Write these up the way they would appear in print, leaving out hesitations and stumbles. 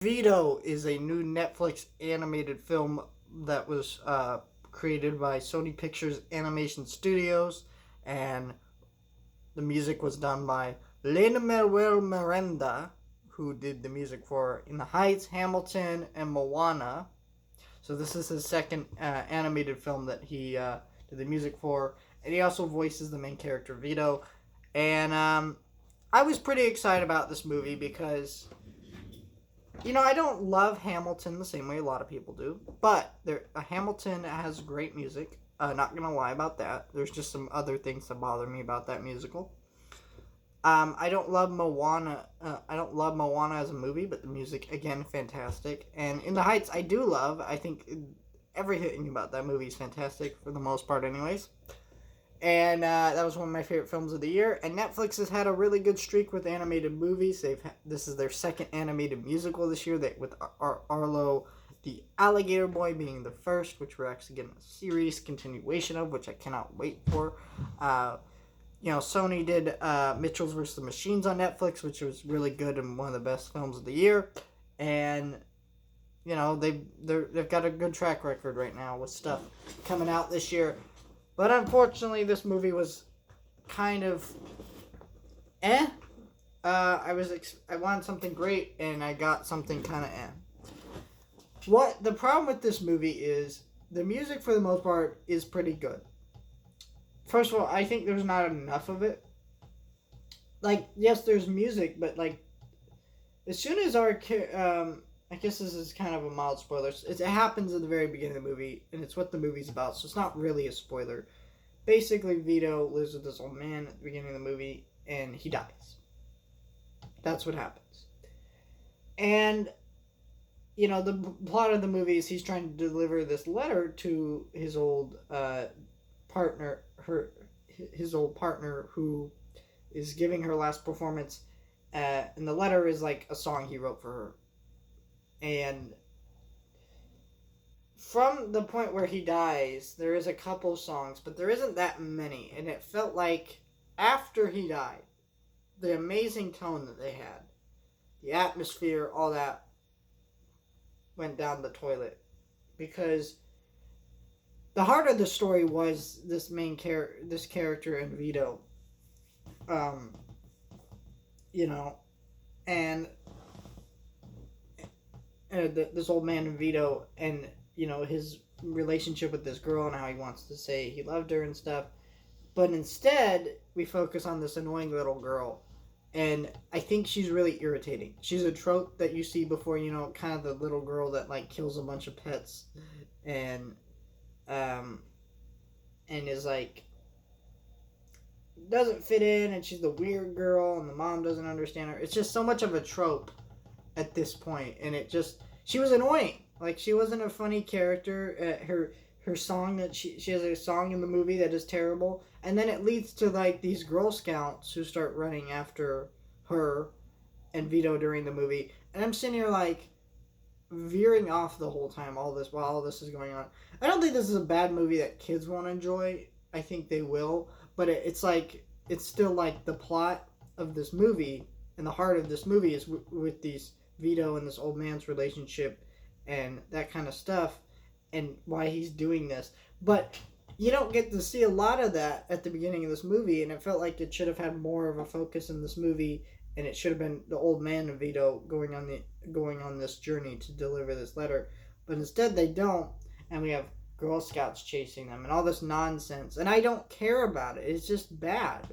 Vito is a new Netflix animated film that was created by Sony Pictures Animation Studios, and the music was done by Lin-Manuel Miranda, who did the music for In the Heights, Hamilton, and Moana. So this is his second animated film that he did the music for, and he also voices the main character Vito. And I was pretty excited about this movie because I don't love Hamilton the same way a lot of people do, but Hamilton has great music. Not gonna lie about that. There's just some other things that bother me about that musical. I don't love Moana. I don't love Moana as a movie, but the music again fantastic. And In the Heights, I do love. I think everything about that movie is fantastic for the most part, anyways. And that was one of my favorite films of the year. And Netflix has had a really good streak with animated movies. This is their second animated musical this year, with Arlo the Alligator Boy being the first, which we're actually getting a series continuation of, which I cannot wait for. Sony did Mitchell's vs. the Machines on Netflix, which was really good and one of the best films of the year. And they've got a good track record right now with stuff coming out this year. But unfortunately, this movie was kind of I wanted something great, and I got something kind of What the problem with this movie is, the music for the most part is pretty good. First of all, I think there's not enough of it. Yes, there's music, but as soon as I guess this is kind of a mild spoiler. It happens at the very beginning of the movie, and it's what the movie's about, so it's not really a spoiler. Basically, Vito lives with this old man at the beginning of the movie, and he dies. That's what happens. And, the plot of the movie is he's trying to deliver this letter to his old partner, his old partner who is giving her last performance, and the letter is like a song he wrote for her. And from the point where he dies, there is a couple songs, but there isn't that many. And it felt like after he died, the amazing tone that they had, the atmosphere, all that went down the toilet. Because the heart of the story was this character in Vito. And this old man in Vito, and his relationship with this girl and how he wants to say he loved her and stuff. But instead, we focus on this annoying little girl, and I think she's really irritating. She's a trope that you see before, kind of the little girl that kills a bunch of pets, and is doesn't fit in, and she's the weird girl, and the mom doesn't understand her. It's just so much of a trope at this point, and she was annoying. She wasn't a funny character. Her song that she has a song in the movie that is terrible, and then it leads to these Girl Scouts who start running after her and Vito during the movie, and I'm sitting here veering off the whole time while all this is going on. I don't think this is a bad movie that kids won't enjoy. I think they will, but it's still the plot of this movie, and the heart of this movie is with these Vito and this old man's relationship and that kind of stuff, and why he's doing this. But you don't get to see a lot of that at the beginning of this movie, and it felt like it should have had more of a focus in this movie, and it should have been the old man and Vito going on this journey to deliver this letter. But instead they don't, and we have Girl Scouts chasing them and all this nonsense, and I don't care about it. It's just bad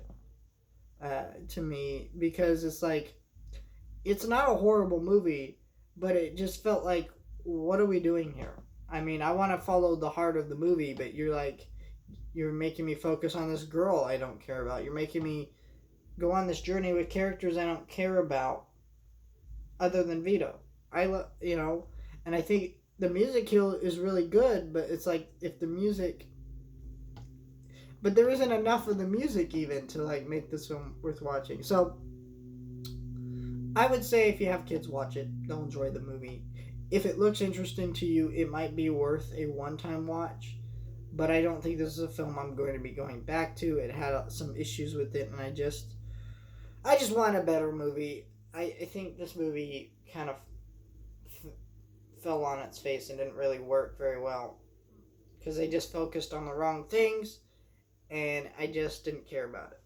to me, because it's not a horrible movie, but it just felt like, what are we doing here? I mean, I want to follow the heart of the movie, but you're making me focus on this girl I don't care about. You're making me go on this journey with characters I don't care about, other than Vito. And I think the music here is really good, but it's if the music, but there isn't enough of the music even to make this film worth watching. So I would say if you have kids, watch it. They'll enjoy the movie. If it looks interesting to you, it might be worth a one-time watch. But I don't think this is a film I'm going to be going back to. It had some issues with it, and I just want a better movie. I think this movie kind of fell on its face and didn't really work very well because they just focused on the wrong things, and I just didn't care about it.